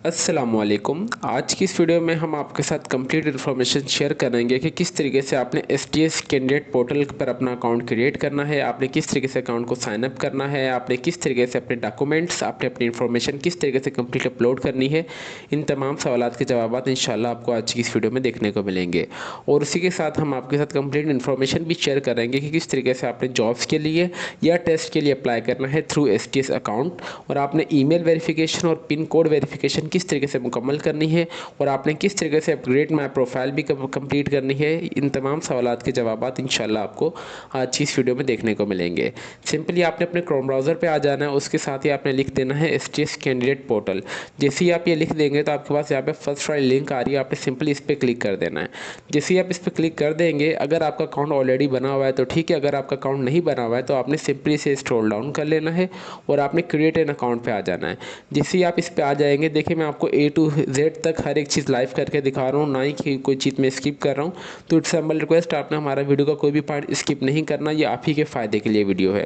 अस्सलामुअलैकुम। आज की इस वीडियो में हम आपके साथ कंप्लीट इन्फॉर्मेशन शेयर करेंगे कि किस तरीके से आपने एसटीएस कैंडिडेट पोर्टल पर अपना अकाउंट क्रिएट करना है, आपने किस तरीके से अकाउंट को साइन अप करना है, आपने किस तरीके से अपने डॉक्यूमेंट्स, आपने अपनी इन्फॉर्मेशन किस तरीके से कंप्लीट अपलोड करनी है। इन तमाम सवालात के जवाब इंशाल्लाह आपको आज की इस वीडियो में देखने को मिलेंगे। और उसी के साथ हम आपके साथ कंप्लीट इन्फॉर्मेशन भी शेयर करेंगे कि किस तरीके से आपने जॉब्स के लिए या टेस्ट के लिए अप्लाई करना है थ्रू एसटीएस अकाउंट, और आपने ईमेल वेरिफिकेशन और पिन कोड वेरिफिकेशन किस तरीके से मुकम्मल करनी है, और आपने किस तरीके से अपग्रेड माई प्रोफाइल भी कंप्लीट करनी है। इन तमाम सवालात के जवाब इंशाल्लाह आपको आज की इस वीडियो में देखने को मिलेंगे। सिंपली आपने अपने क्रोम ब्राउज़र पे आ जाना है, उसके साथ ही आपने लिख देना है एसटीएस कैंडिडेट पोर्टल। जैसे ही आप ये लिख देंगे तो आपके पास यहाँ पे फर्स्ट वाली लिंक आ रही है, आपने सिंपली इस पर क्लिक कर देना है। जैसे ही आप इस पर क्लिक कर देंगे, अगर आपका अकाउंट ऑलरेडी बना हुआ है तो ठीक है, अगर आपका अकाउंट नहीं बना हुआ है तो आपने सिंपली से स्क्रॉल डाउन कर लेना है और आपने क्रिएट एन अकाउंट पे आ जाना है। जैसे ही आप इस पे आ जाएंगे, देखिए मैं आपको ए टू जेड तक हर एक चीज़ लाइव करके दिखा रहा हूँ, ना ही कि कोई चीज़ मैं स्किप कर रहा हूँ। तो इट्स हम्बल रिक्वेस्ट, आपने हमारा वीडियो का कोई भी पार्ट स्किप नहीं करना, ये आप ही के फ़ायदे के लिए वीडियो है।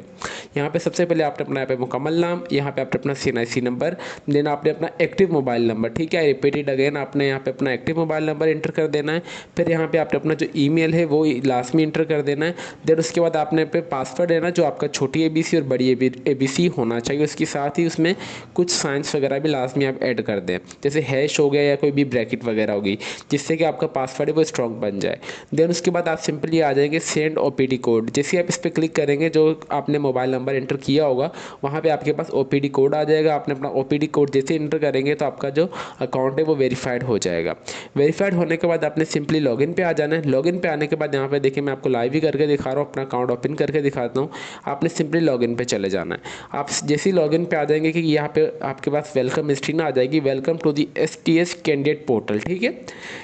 यहाँ पे सबसे पहले आपने अपना यहाँ पे मुकम्मल नाम, यहाँ पे आपने अपना CNIC नंबर, देन आपने अपना एक्टिव मोबाइल नंबर, ठीक है, रिपीटेड अगेन आपने यहाँ पे अपना एक्टिव मोबाइल नंबर इंटर कर देना है। फिर यहाँ पे आपने अपना जो ईमेल है वो लास्ट में इंटर कर देना है। देन उसके बाद आपने पे पासवर्ड है ना, जो आपका छोटी ABC और बड़ी ABC होना चाहिए, उसके साथ ही उसमें कुछ साइंस वगैरह भी लास्ट में आप ऐड कर दें, जैसे हैश हो गया या कोई भी ब्रैकेट वगैरह होगी, जिससे कि आपका पासवर्ड है वो स्ट्रॉन्ग बन जाए। देन उसके बाद आप सिंपली आ जाएंगे सेंड OPD कोड। जैसे आप इस पर क्लिक करेंगे, जो आपने मोबाइल नंबर एंटर किया होगा वहाँ पे आपके पास OPD कोड आ जाएगा। आपने अपना OPD कोड जैसे इंटर करेंगे तो आपका जो अकाउंट है वो वेरीफाइड हो जाएगा। वेरीफाइड होने के बाद आपने सिंपली लॉगिन पे आ जाना है। लॉगिन पे आने के बाद यहाँ पे देखिए मैं आपको लाइव ही करके दिखा रहा हूँ, अपना अकाउंट ओपन करके दिखाता हूँ। आपने सिंपली लॉगिन पे चले जाना है। आप जैसे ही लॉगिन पे आ जाएंगे कि यहाँ पे आपके पास वेलकम स्क्रीन आ जाएगी, welcome to the STS candidate portal, ठीक है।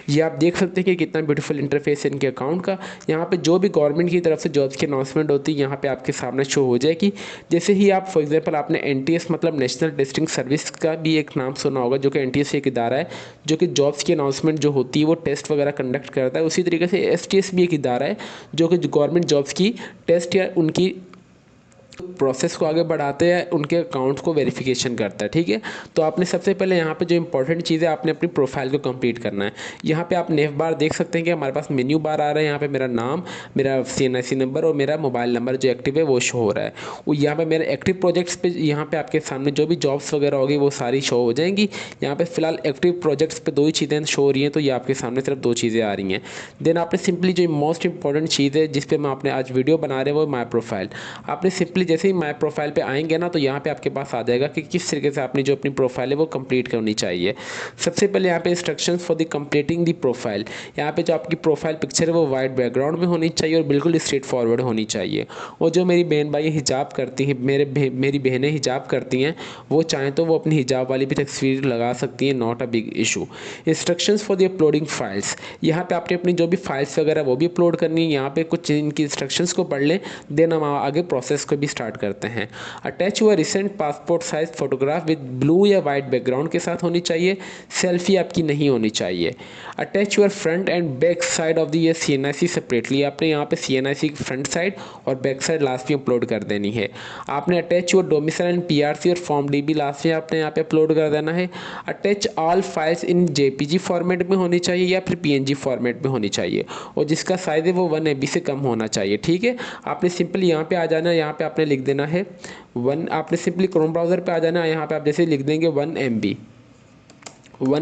ये आप देख सकते हैं कि कितना ब्यूटीफुल इंटरफेस है इनके अकाउंट का। यहाँ पे जो भी गवर्नमेंट की तरफ से जॉब्स की अनाउंसमेंट होती है यहाँ पे आपके सामने शो हो जाएगी। जैसे ही आप फॉर एग्जाम्पल आपने NTS मतलब नेशनल टेस्टिंग सर्विस का भी एक नाम सुना होगा, जो कि NTS एक इदारा है जो कि जॉब्स की अनाउंसमेंट जो होती है वो टेस्ट वगैरह कंडक्ट करता है। उसी तरीके से STS भी एक इदारा है जो कि गवर्नमेंट जॉब्स की टेस्ट या उनकी प्रोसेस को आगे बढ़ाते हैं, उनके अकाउंट्स को वेरिफिकेशन करता है, ठीक है। तो आपने सबसे पहले यहाँ पे जो इंपॉर्टेंट चीज़ है, आपने अपनी प्रोफाइल को कंप्लीट करना है। यहाँ पे आप नेव बार देख सकते हैं कि हमारे पास मेन्यू बार आ रहा है। यहाँ पे मेरा नाम, मेरा CNIC नंबर और मेरा मोबाइल नंबर जो एक्टिव है वो शो हो रहा है। वो यहाँ पे मेरे एक्टिव प्रोजेक्ट्स पे यहाँ पे आपके सामने जो भी जॉब्स वगैरह होगी वो सारी शो हो जाएंगी। यहाँ पे फिलहाल एक्टिव प्रोजेक्ट्स पे दो ही चीज़ें शो हो रही हैं, तो ये आपके सामने सिर्फ दो चीज़ें आ रही हैं। देन आपने सिंपली जो मोस्ट इंपॉर्टेंट चीज़ है जिस पे मैं आपने आज वीडियो बना रहे हैं वो माई प्रोफाइल। आपने सिंपली जैसे ही माई प्रोफाइल पे आएंगे ना, तो यहाँ पे आपके पास आ जाएगा कि किस तरीके से आपने जो अपनी प्रोफाइल है वो कंप्लीट करनी चाहिए। सबसे पहले यहाँ पे instructions for the completing the profile. यहाँ पे जो आपकी प्रोफाइल पिक्चर है वो वाइट बैकग्राउंड में होनी चाहिए और बिल्कुल स्ट्रेट फॉरवर्ड होनी चाहिए। और जो मेरी बहन भाई हिजाब करती हैं, मेरी बहनें हिजाब करती हैं, वो चाहें तो वो अपनी हिजाब वाली भी तस्वीर लगा सकती हैं, not a big issue. Instructions for the uploading files. यहाँ पे आपने अपनी जो भी फाइल्स वगैरह वो भी अपलोड करनी है। यहाँ पे कुछ इनकी इंस्ट्रक्शंस को पढ़ लें, देन हम आगे प्रोसेस को भी स्टार्ट करते हैं। अटैच हुआ recent passport size photograph with blue या वाइट बैकग्राउंड के साथ होनी चाहिए, सेल्फी आपकी नहीं होनी चाहिए। Attach your front end back side of the ये CNIC सेपरेटली। आपने यहाँ पे CNIC फ्रंट साइड और बैक साइड लास्ट में अपलोड कर देनी है। आपने attach your domicile and PRC और फॉर्म DB लास्ट में आपने यहाँ पे अपलोड कर देना है। Attach all files in JPG format में होनी चाहिए या फिर PNG फॉर्मेट में होनी चाहिए, और जिसका साइज है वो 1 MB से कम होना चाहिए, ठीक है। आपने सिंपल यहाँ पे आ जाना है, यहाँ पे आपने लिख देना है आपने सिंपली क्रोम ब्राउज़र पे आ जाना है। यहाँ पे आप जैसे लिख देंगे 1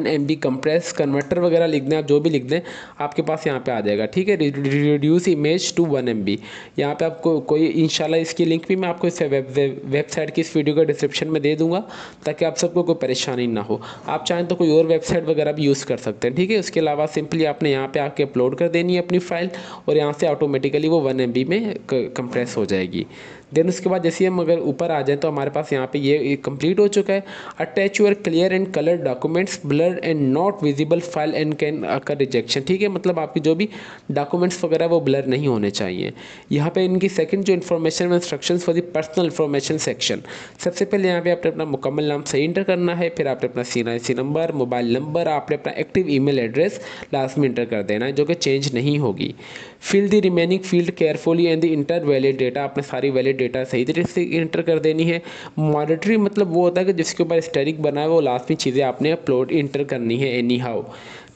MB कंप्रेस कन्वर्टर वगैरह लिख दें, आप जो भी लिख दें आपके पास यहाँ पे आ जाएगा, ठीक है। Reduce image to 1 MB। यहाँ पे आपको कोई इंशाल्लाह इसकी लिंक भी मैं आपको इस वेबसाइट की इस वीडियो का डिस्क्रिप्शन में दे दूँगा, ताकि आप सबको कोई परेशानी ना हो। आप चाहें तो कोई और वेबसाइट वगैरह भी यूज़ कर सकते हैं, ठीक है। उसके अलावा सिंपली आपने यहाँ पर आके अपलोड कर देनी है अपनी फ़ाइल, और यहाँ से ऑटोमेटिकली वो 1 MB में कंप्रेस हो जाएगी। देन उसके बाद जैसे हम अगर ऊपर आ जाएं तो हमारे पास यहाँ पे ये कंप्लीट हो चुका है। Attach your clear and colour documents blur and not visible file and can occur rejection, ठीक है। मतलब आपकी जो भी डॉक्यूमेंट्स वगैरह वो ब्लर नहीं होने चाहिए। यहाँ पे इनकी सेकंड जो information instructions for the personal information section. सबसे पहले यहाँ पे आपने अपना मुकम्मल नाम सही इंटर करना है, फिर आपने अपना CNIC नंबर, मोबाइल नंबर, आपने अपना एक्टिव ईमेल एड्रेस लास्ट में इंटर कर देना है, जो कि चेंज नहीं होगी। Fill the remaining field carefully and the enter valid data. आपने सारी वैलिड डेटा सही तरीके से इंटर कर देनी है। मॉनिटरी मतलब वो होता है कि जिसके ऊपर स्टेरिक बना है वो लास्ट में चीज़ें आपने अपलोड इंटर करनी है एनी हाउ,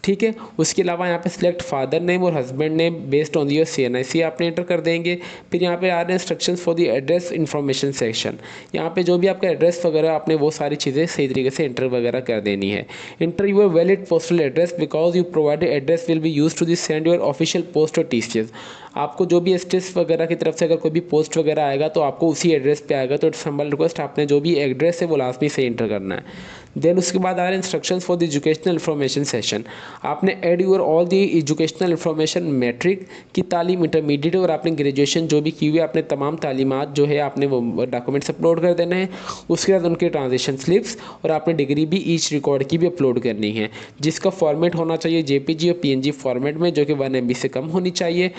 ठीक है। उसके अलावा यहाँ पे सिलेक्ट फादर नेम और husband name based on your CNIC आपने एंटर कर देंगे। फिर यहाँ पे आ रहे हैं instructions for the address information section. यहाँ पे जो भी आपका एड्रेस वगैरह आपने वो सारी चीज़ें सही तरीके से एंटर वगैरह कर देनी है। Enter your valid postal address because you provided address will be use to send your official post और TCS। आपको जो भी STS वगैरह की तरफ से अगर कोई भी पोस्ट वगैरह आएगा तो आपको उसी एड्रेस पे आएगा, तो इट्स हम्बल रिक्वेस्ट आपने जो भी एड्रेस है वो लाजमी से एंटर करना है। देन उसके बाद आ रहे हैं instructions for the educational information session. आपने add your all the educational information, matric की तालीम, इंटरमीडिएट और आपने ग्रेजुएशन जो भी की हुई है आपने तमाम तालीमात जो है आपने वो डॉक्यूमेंट्स अपलोड कर देना है। उसके बाद उनके ट्रांजेक्शन स्लिप्स और आपने डिग्री भी ईच रिकॉर्ड की भी अपलोड करनी है, जिसका फॉर्मेट होना चाहिए JPG और PNG फॉर्मेट में, जो कि 1 MB से कम होनी चाहिए।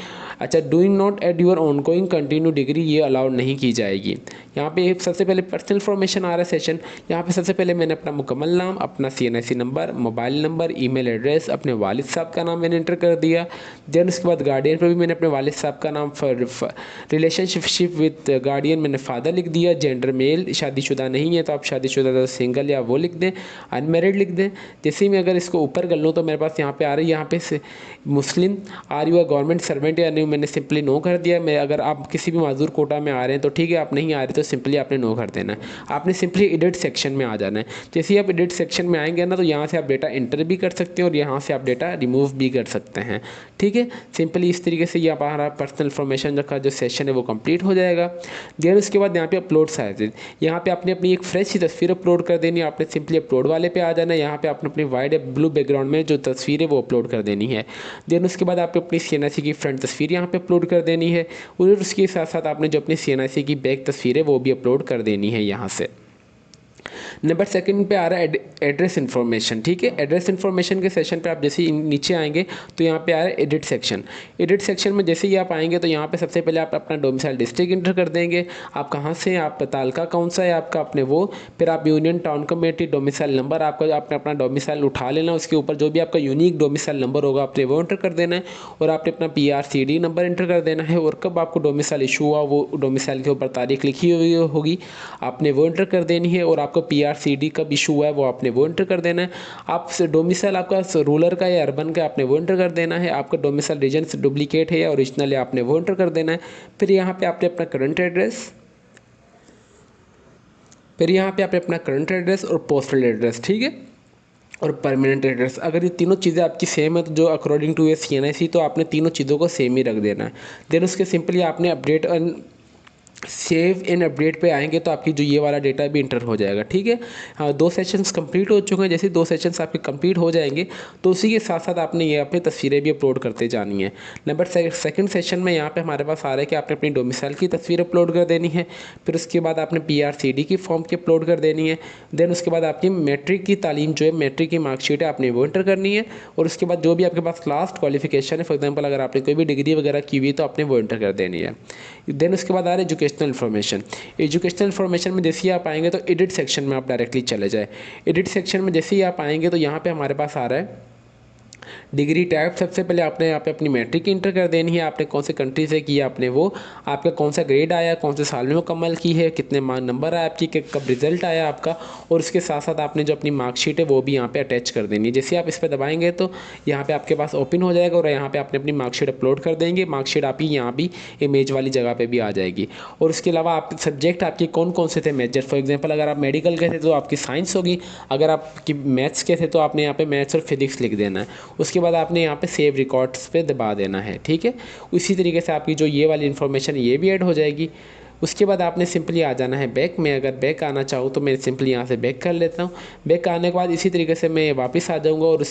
अच्छा, doing not add your ongoing continue degree, ये अलाउड नहीं की जाएगी। यहाँ पे सबसे पहले पर्सनल इन्फॉर्मेशन आ रहा है सेशन। यहाँ पे सबसे पहले मैंने अपना मुकम्मल नाम, अपना CNIC number, mobile number, email address, अपने वालिद साहब का नाम मैंने एंटर कर दिया। देन उसके बाद गार्डियन पर भी मैंने अपने वालिद साहब का नाम, रिलेशनशिप विद गार्डियन मैंने फादर लिख दिया। जेंडर मेल, शादीशुदा नहीं है तो आप शादीशुदा तो सिंगल या वो लिख दें, अनमेरिड लिख दें। जैसे ही मैं अगर इसको ऊपर कर लूँ तो मेरे पास यहाँ पे आ रही है, यहाँ पे से Muslim, are you a government servant या नहीं, मैंने सिंपली नो कर दिया। मैं अगर आप किसी भी माजूर कोटा में आ रहे हैं तो ठीक है, आप नहीं आ रहे तो सिंपली आपने नो कर देना है। आपने सिंपली एडिट सेक्शन में आ जाना है। जैसे ही आप एडिट सेक्शन में आएंगे ना तो यहाँ से आप डेटा एंटर भी कर सकते हैं और यहाँ से आप डेटा रिमूव भी कर सकते हैं, ठीक है। सिंपली इस तरीके से ये हमारा पर्सनल इन्फॉर्मेशन का जो सेशन है वो कंप्लीट हो जाएगा। देन उसके बाद यहाँ पे अपलोड साइज, यहाँ पे आपने अपनी एक फ्रेश सी तस्वीर अपलोड कर देनी है। आपने सिंपली अपलोड वाले पे आ जाना है। यहाँ पे आपने अपनी वाइट या ब्लू बैकग्राउंड में जो तस्वीर है वो अपलोड कर देनी है। देन उसके बाद आपको अपनी CNIC की फ्रंट तस्वीर यहाँ पे अपलोड कर देनी है और उसके साथ साथ आपने जो अपनी CNIC की बैक तस्वीर है वो भी अपलोड कर देनी है यहाँ से। नंबर सेकंड पे आ रहा है एड्रेस इन्फॉर्मेशन, ठीक है। एड्रेस इन्फॉर्मेशन के सेशन पे आप जैसे ही नीचे आएंगे तो यहाँ पे आ रहा है एडिट सेक्शन। एडिट सेक्शन में जैसे ही आप आएंगे तो यहाँ पे सबसे पहले आप अपना डोमिसाइल डिस्ट्रिक्ट इंटर कर देंगे, आप कहाँ से, आप तालका कौन सा है आपका अपने वो, फिर आप union town committee domicile number आपका, आपने अपना डोमिसाइल उठा लेना, उसके ऊपर जो भी आपका यूनिक डोमिसाइल नंबर होगा आपने वो एंटर कर देना है और आपने अपना PRCD नंबर एंटर कर देना है और कब आपको डोमिसाइल इशू हुआ वो डोमिसाइल के ऊपर तारीख लिखी हुई होगी आपने वो एंटर कर देनी है और आपको PRCD कब इशू हुआ है वो आपने वो एंटर कर देना है। आप डोमिसाइल आपका रूरल का या अर्बन का आपने वो एंटर कर देना है। आपका डोमिसाइल रीजन से डुप्लीकेट है या ओरिजिनल है आपने वो एंटर कर देना है। फिर यहाँ पे आपने अपना करंट एड्रेस, और पोस्टल एड्रेस, ठीक है, और परमानेंट एड्रेस। अगर ये तीनों चीज़ें आपकी सेम है तो जो अकॉर्डिंग टू ये CNIC तो आपने तीनों चीज़ों को सेम ही रख देना है। देन उसके सिंपली आपने update and save in update पे आएंगे तो आपकी जो ये वाला डेटा भी इंटर हो जाएगा, ठीक है। हाँ, 2 सेशंस कंप्लीट हो चुके हैं। जैसे 2 सेशंस आपके कंप्लीट हो जाएंगे तो उसी के साथ साथ आपने ये अपनी तस्वीरें भी अपलोड करते जानी है। नंबर सेकंड सेशन में यहाँ पे हमारे पास आ रहा है कि आपने अपनी डोमिसाइल की तस्वीर अपलोड कर देनी है। फिर उसके बाद आपने PRCD की फॉर्म की अपलोड कर देनी है। देन उसके बाद आपकी मैट्रिक की तालीम जो है, मैट्रिक की मार्कशीट है आपने वो एंटर करनी है और उसके बाद जो भी आपके पास लास्ट क्वालिफिकेशन है, फॉर एग्जाम्पल अगर आपने कोई भी डिग्री वगैरह की हुई है तो आपने वो एंटर कर देनी है। देन उसके बाद आ रहा है एजुकेशनल इन्फॉर्मेशन में जैसे ही आप आएंगे तो एडिट सेक्शन में आप डायरेक्टली चले जाए। एडिट सेक्शन में जैसे ही आप आएंगे तो यहाँ पे हमारे पास आ रहा है डिग्री टाइप। सबसे पहले आपने यहाँ पे अपनी मैट्रिक इंटर कर देनी है, आपने कौन से कंट्री से की है आपने वो, आपका कौन सा ग्रेड आया, कौन से साल में मुकम्मल की है, कितने नंबर आया आपकी, कब रिजल्ट आया आपका, और उसके साथ साथ आपने जो अपनी मार्कशीट है वो भी यहाँ पे अटैच कर देनी है। जैसे आप इस पर दबाएंगे तो यहाँ पे आपके पास ओपन हो जाएगा और यहाँ पे आपने अपनी मार्कशीट अपलोड कर देंगे। मार्कशीट आपकी यहाँ भी इमेज वाली जगह पे भी आ जाएगी। और उसके अलावा आप सब्जेक्ट आपके कौन कौन से थे मेजर, फॉर एग्जाम्पल अगर आप मेडिकल के थे तो आपकी साइंस होगी, अगर आपकी मैथ्स के थे तो आपने यहाँ पे मैथ्स और फिजिक्स लिख देना है। उसके बाद आपने यहाँ पे सेव रिकॉर्ड्स पे दबा देना है, ठीक है। उसी तरीके से आपकी जो ये वाली इन्फॉर्मेशन ये भी ऐड हो जाएगी। उसके बाद आपने सिंपली आ जाना है बैक में। अगर बैक आना चाहूँ तो मैं सिंपली यहाँ से बैक कर लेता हूँ। बैक आने के बाद इसी तरीके से मैं वापस आ जाऊँगा और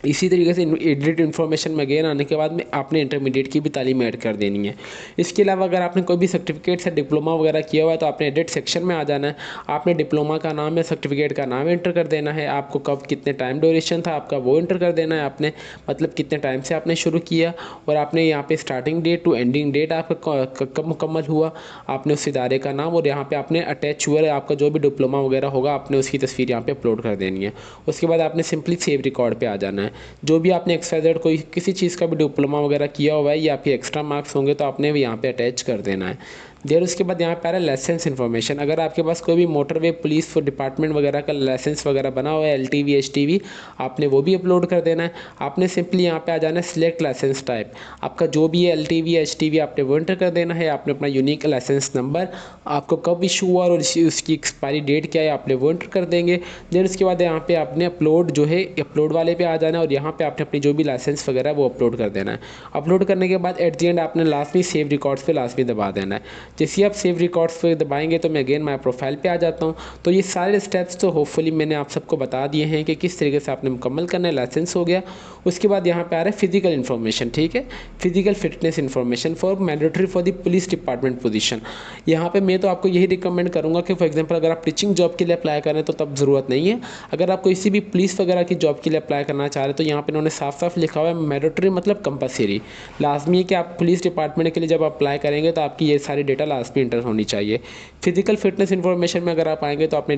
इसी तरीके से एडिट इन्फॉर्मेशन में अगेन आने के बाद में आपने इंटरमीडिएट की भी तालीम ऐड कर देनी है। इसके अलावा अगर आपने कोई भी सर्टिफिकेट या डिप्लोमा वगैरह किया हुआ है तो आपने एडिट सेक्शन में आ जाना है। आपने डिप्लोमा का नाम या सर्टिफिकेट का नाम एंटर कर देना है, आपको कब कितने टाइम ड्यूरेशन था आपका वो एंटर कर देना है, आपने मतलब कितने टाइम से आपने शुरू किया और आपने यहाँ पे starting date to ending date आपका कब मुकम्मल हुआ, आपने उस इदारे का नाम और यहाँ पे आपने अटैच हुआ है आपका जो भी डिप्लोमा वगैरह होगा आपने उसकी तस्वीर यहाँ पे अपलोड कर देनी है। उसके बाद आपने सिंपली सेव रिकॉर्ड पे आ जाना है। जो भी आपने XYZ कोई किसी चीज़ का भी डिप्लोमा वगैरह किया हुआ है या फिर एक्स्ट्रा मार्क्स होंगे तो आपने भी यहाँ पे अटैच कर देना है। देर उसके बाद यहाँ पे आ रहा है लाइसेंस इन्फॉर्मेशन। अगर आपके पास कोई भी मोटरवे पुलिस डिपार्टमेंट वगैरह का लाइसेंस वगैरह बना हुआ है, LTV HTV, आपने वो भी अपलोड कर देना है। आपने सिंपली यहाँ पे आ जाना है सिलेक्ट लाइसेंस टाइप, आपका जो भी है LTV HTV आपने वो एंटर कर देना है। आपने अपना यूनिक लाइसेंस नंबर, आपको कब इशू हुआ और उसकी एक्सपायरी डेट क्या है, आपने वो एंटर कर देंगे। देन उसके बाद यहाँ पे आपने अपलोड जो है अपलोड वाले पे आ जाना है और यहाँ पे आपने अपनी जो भी लाइसेंस वगैरह वो अपलोड कर देना है। अपलोड करने के बाद एट द एंड आपने लास्ट में सेव रिकॉर्ड्स पे लास्ट में दबा देना है। जैसे आप सेव रिकॉर्ड्स पे दबाएंगे तो मैं अगेन माई प्रोफाइल पे आ जाता हूँ। तो ये सारे स्टेप्स तो होपफुली मैंने आप सबको बता दिए हैं कि किस तरीके से आपने मुकम्मल करना है। लाइसेंस हो गया, उसके बाद यहाँ पे आ रहा है फिजिकल इन्फॉर्मेशन, ठीक है, physical fitness information for mandatory for the police department position. यहाँ पे मैं तो आपको यही रिकमेंड करूँगा कि फॉर एग्जांपल अगर आप टीचिंग जॉब के लिए अप्लाई करें तो तब ज़रूरत नहीं है। अगर आप किसी भी पुलिस वगैरह की जॉब के लिए अप्लाई करना चाह रहे हैं तो यहाँ पे इन्होंने साफ साफ लिखा हुआ है मैंडेटरी मतलब कंपलसरी, लाजमी है कि आप पुलिस डिपार्टमेंट के लिए जब अप्लाई करेंगे तो आपकी ये सारी डेटा लास्ट में इंटर होनी चाहिए। फिजिकल फिटनेस इन्फॉर्मेशन में अगर आप आएंगे तो आपने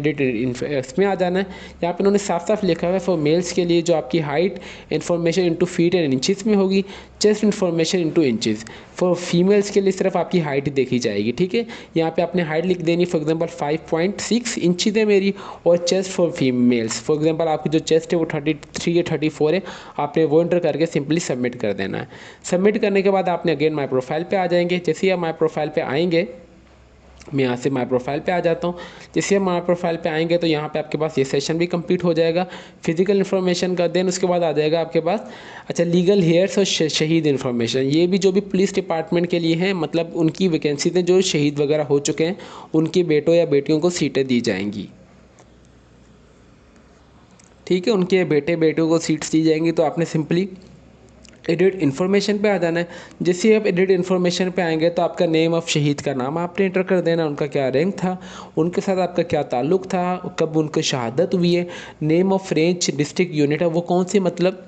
इसमें आ जाना है। यहाँ पे उन्होंने साफ साफ लिखा हुआ है फॉर मेल्स के लिए जो आपकी height information into feet and inches में होगी, chest information into inches. For females के लिए सिर्फ आपकी हाइट देखी जाएगी, ठीक है। यहाँ पे आपने हाइट लिख देनी, फॉर एग्जांपल 5.6 इंचज़ है मेरी, और chest for females for example आपकी जो चेस्ट है वो 33 या 34 है, आपने वो एंटर करके सिंपली सबमिट कर देना है। सबमिट करने के बाद आपने अगेन माई प्रोफाइल पे आ जाएंगे। जैसे ही आप माई प्रोफाइल पे आएंगे, मैं यहाँ से माई प्रोफाइल पे आ जाता हूँ। जैसे हम माई प्रोफाइल पे आएंगे तो यहाँ पे आपके पास ये सेशन भी कंप्लीट हो जाएगा फिजिकल इन्फॉर्मेशन का। देन उसके बाद आ जाएगा आपके पास अच्छा लीगल हेयर्स और शहीद इन्फॉर्मेशन। ये भी जो भी पुलिस डिपार्टमेंट के लिए हैं, मतलब उनकी वैकेंसी थे जो शहीद वगैरह हो चुके हैं, उनके बेटों या बेटियों को सीटें दी जाएंगी, ठीक है, उनके बेटे बेटियों को सीट्स दी जाएंगी। तो आपने सिंपली एडिट इन्फॉर्मेशन पे आ जाना है। जैसे आप एडिट इन्फॉर्मेशन पे आएंगे तो आपका नेम ऑफ शहीद का नाम आपने एंटर कर देना, उनका क्या रैंक था, उनके साथ आपका क्या ताल्लुक़ था, कब उनकी शहादत हुई है, name of range district unit है वो कौन सी मतलब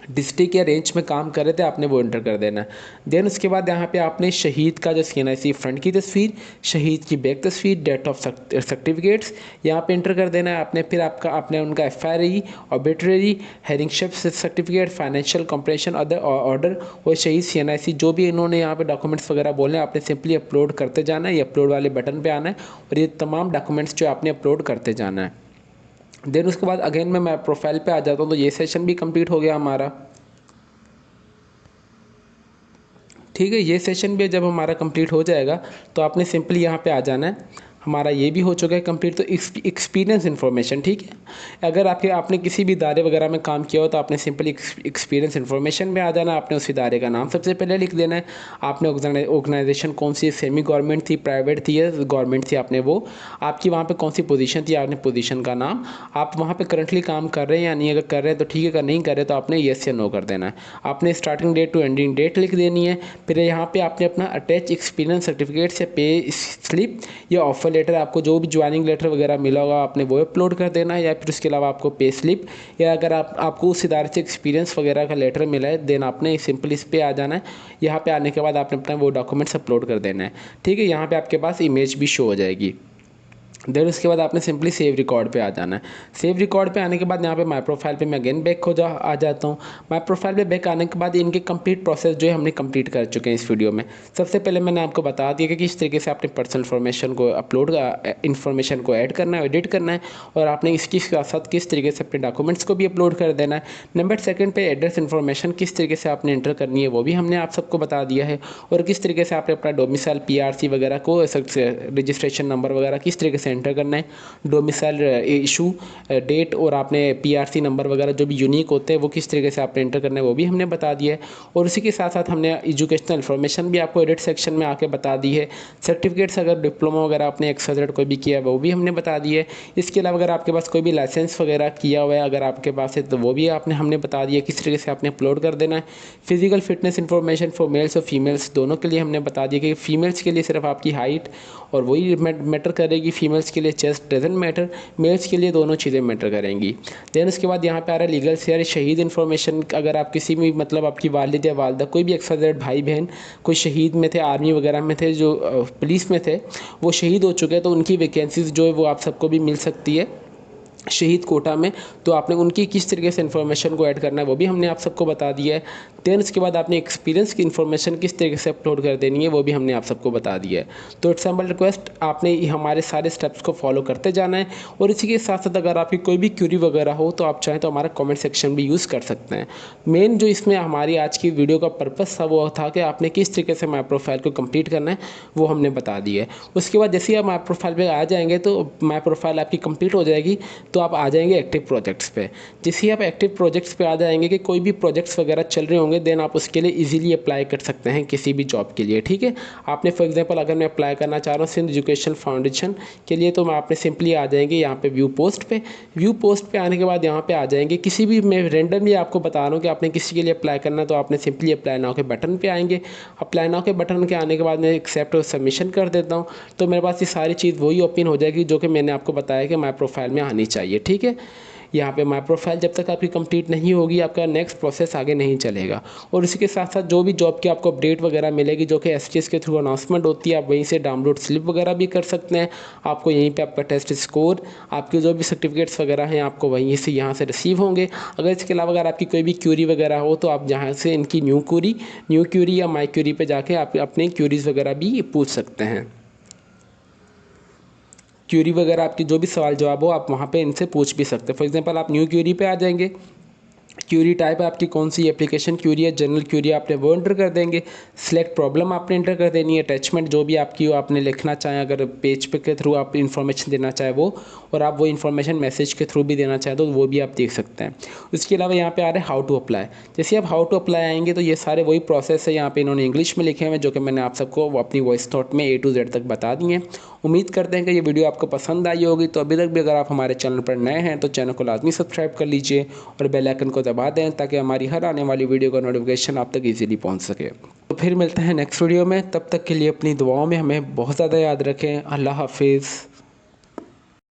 डिस्ट्रिक्ट या रेंज में काम कर रहे थे, आपने वो एंटर कर देना है। देन उसके बाद यहाँ पे आपने शहीद का जो CNIC फ्रंट की तस्वीर, शहीद की बैक तस्वीर, डेट ऑफ सर्टिफिकेट्स यहाँ पे एंटर कर देना है आपने। फिर आपने उनका FRE, obituary, heirship certificate, financial compensation other order और शहीद CNIC जो भी इन्होंने यहाँ पे डॉक्यूमेंट्स वगैरह बोले हैं, आपने सिंपली अपलोड करते जाना है। ये अपलोड वाले बटन पर आना है और ये तमाम डॉक्यूमेंट्स जो आपने अपलोड करते जाना है। देन उसके बाद अगेन मैं प्रोफाइल पे आ जाता हूँ। तो ये सेशन भी कंप्लीट हो गया हमारा, ठीक है। ये सेशन भी जब हमारा कंप्लीट हो जाएगा तो आपने सिंपली यहाँ पे आ जाना है। हमारा ये भी हो चुका है कंप्लीट। तो एक्सपीरियंस इन्फॉर्मेशन, ठीक है, अगर आपने किसी भी इदारे वगैरह में काम किया हो तो आपने सिंपली एक्सपीरियंस इन्फॉर्मेशन में आ जाना। आपने उस इदारे का नाम सबसे पहले लिख देना है। आपने ऑर्गेनाइजेशन कौन सी, सेमी गवर्नमेंट थी, प्राइवेट थी या गवर्नमेंट थी, आपने वो आपकी वहाँ पर कौन सी पोजीशन थी, आपने पोजीशन का नाम, आप वहाँ पर करंटली काम कर रहे हैं या नहीं, अगर कर रहे हैं तो ठीक है, अगर नहीं कर रहे तो आपने येस या नो कर देना है। आपने starting date to ending date लिख देनी है। फिर यहाँ पे आपने अपना अटैच एक्सपीरियंस सर्टिफिकेट या पे स्लिप या ऑफर लेटर, आपको जो भी ज्वाइनिंग लेटर वगैरह मिला होगा आपने वो अपलोड कर देना है, या फिर उसके अलावा आपको पे स्लिप या अगर आपको उस इदारे से एक्सपीरियंस वगैरह का लेटर मिला है, देन आपने सिंपल इस पे आ जाना है। यहाँ पे आने के बाद आपने अपना वो डॉक्यूमेंट्स अपलोड कर देना है, ठीक है। यहाँ पे आपके पास इमेज भी शो हो जाएगी। देन उसके बाद आपने सिंपली सेव रिकॉर्ड पे आ जाना है। सेव रिकॉर्ड पे आने के बाद यहाँ पे माई प्रोफाइल पे मैं अगेन बैक आ जाता हूँ। माई प्रोफाइल पे बैक आने के बाद इनके कंप्लीट प्रोसेस जो है हमने कंप्लीट कर चुके हैं इस वीडियो में। सबसे पहले मैंने आपको बता दिया कि किस तरीके से आपने पर्सनल इन्फॉर्मेशन को इन्फॉर्मेशन को ऐड करना है, एडिट करना है, और आपने इसके साथ किस तरीके से अपने डॉक्यूमेंट्स को भी अपलोड कर देना है। नंबर सेकंड पे एड्रेस इन्फॉर्मेशन किस तरीके से आपने एंटर करनी है वो भी हमने आप सबको बता दिया है, और किस तरीके से आपने अपना डोमिसाइल PRC वगैरह को रजिस्ट्रेशन नंबर वगैरह किस तरीके से एंटर करना है, डोमिसाइल इशू डेट और आपने PRC नंबर वगैरह जो भी यूनिक होते हैं वो किस तरीके से आपने एंटर करना है वो भी हमने बता दिया है। और उसी के साथ साथ हमने एजुकेशनल इन्फॉर्मेशन भी आपको एडिट सेक्शन में आके बता दी है। सर्टिफिकेट्स अगर डिप्लोमा वगैरह आपने XYZ कोई भी किया है वो भी हमने बता दिया है। इसके अलावा अगर आपके पास कोई भी लाइसेंस वगैरह किया हुआ है अगर आपके पास है तो वो भी हमने बता दिया किस तरीके से आपने अपलोड कर देना है। Physical fitness information for mails और फीमेल्स दोनों के लिए हमने बता दिया कि फीमेल्स के लिए सिर्फ आपकी हाइट और वही मैटर करेगी, फीमेल्स के लिए चेस्ट डजंट मैटर, मेल्स के लिए दोनों चीज़ें मैटर करेंगी। देन उसके बाद यहाँ पे आ रहा है लीगल शेयर शहीद इन्फॉर्मेशन। अगर आप किसी भी मतलब आपकी वालिद या वालदा कोई भी XYZ भाई बहन कोई शहीद में थे, आर्मी वगैरह में थे, जो पुलिस में थे, वो शहीद हो चुके हैं तो उनकी वैकेंसीज जो है वो आप सबको भी मिल सकती है शहीद कोटा में। तो आपने उनकी किस तरीके से इन्फॉर्मेशन को ऐड करना है वो भी हमने आप सबको बता दिया है। देन उसके बाद आपने एक्सपीरियंस की इन्फॉर्मेशन किस तरीके से अपलोड कर देनी है वो भी हमने आप सबको बता दिया है। तो इट्स हम्बल रिक्वेस्ट, आपने हमारे सारे स्टेप्स को फॉलो करते जाना है। और इसी के साथ साथ अगर आपकी कोई भी क्यूरी वगैरह हो तो आप चाहें तो हमारा कमेंट सेक्शन भी यूज़ कर सकते हैं। मेन जो इसमें हमारी आज की वीडियो का पर्पस था वो था कि आपने किस तरीके से माई प्रोफाइल को कंप्लीट करना है वो हमने बता दिया है। उसके बाद जैसे ही आप माई प्रोफाइल पे आ जाएंगे तो माई प्रोफाइल आपकी कंप्लीट हो जाएगी, तो आप आ जाएंगे एक्टिव प्रोजेक्ट्स पे। जैसे ही आप एक्टिव प्रोजेक्ट्स पे आ जाएंगे कि कोई भी प्रोजेक्ट्स वगैरह चल रहे होंगे, देन आप उसके लिए इजीली अप्लाई कर सकते हैं किसी भी जॉब के लिए। ठीक है, आपने फॉर एग्जांपल अगर मैं अप्लाई करना चाह रहा हूँ सिंध एजुकेशन फाउंडेशन के लिए, तो आपने सिंपली आ जाएंगे यहाँ पे व्यू पोस्ट पे। व्यू पोस्ट पे आने के बाद यहाँ पे आ जाएंगे किसी भी, मैं रेंडमली आपको बता रहा हूँ कि आपने किसी के लिए अप्लाई करना है, तो आपने सिंपली अप्लाई नाउ के बटन पे आएंगे। अप्लाई नाउ के बटन के आने के बाद मैं एक्सेप्ट और सबमिशन कर देता हूँ, तो मेरे पास ये सारी चीज़ वही ओपन हो जाएगी जो कि मैंने आपको बताया कि माई प्रोफाइल में आनी चाहिए। ठीक है, यहाँ पे माई प्रोफाइल जब तक आपकी कंप्लीट नहीं होगी आपका नेक्स्ट प्रोसेस आगे नहीं चलेगा। और इसी के साथ साथ जो भी जॉब की आपको अपडेट वगैरह मिलेगी जो कि STS के थ्रू अनाउंसमेंट होती है, आप वहीं से डाउनलोड स्लिप वगैरह भी कर सकते हैं। आपको यहीं पे आपका टेस्ट स्कोर, आपके जो भी सर्टिफिकेट्स वगैरह हैं आपको वहीं से यहाँ से रिसीव होंगे। अगर इसके अलावा अगर आपकी कोई भी क्यूरी वगैरह हो तो आप जहाँ से इनकी न्यू क्यूरी या माई क्यूरी पे जाके आप अपने क्यूरीज़ वगैरह भी पूछ सकते हैं। क्यूरी वगैरह आपकी जो भी सवाल जवाब हो आप वहाँ पे इनसे पूछ भी सकते हैं। फॉर एग्जांपल आप न्यू क्यूरी पे आ जाएंगे, क्यूरी टाइप आपकी कौन सी एप्लीकेशन क्यूरी है, जनरल क्यूरी आपने वो एंटर कर देंगे। सिलेक्ट प्रॉब्लम आपने एंटर कर देनी है, अटैचमेंट जो भी आपकी हो आपने लिखना चाहें, अगर पेज पे के थ्रू आप इन्फॉर्मेशन देना चाहें वो, और आप वो इन्फॉर्मेशन मैसेज के थ्रू भी देना चाहें तो वो भी आप देख सकते हैं। उसके अलावा यहाँ पे आ रहे हैं हाउ टू अप्लाई। जैसे आप हाउ टू अप्लाई आएंगे तो ये सारे वही प्रोसेस है, यहाँ पे इन्होंने इंग्लिश में लिखे हुए हैं जो कि मैंने आप सबको अपनी वॉइस नोट में A to Z तक बता दिए हैं। उम्मीद करते हैं कि ये वीडियो आपको पसंद आई होगी। तो अभी तक भी अगर आप हमारे चैनल पर नए हैं तो चैनल को लाजमी सब्सक्राइब कर लीजिए और बेल आइकन को दबा दें ताकि हमारी हर आने वाली वीडियो का नोटिफिकेशन आप तक इजीली पहुंच सके। तो फिर मिलते हैं नेक्स्ट वीडियो में, तब तक के लिए अपनी दुआओं में हमें बहुत ज़्यादा याद रखें। अल्लाह हाफिज़।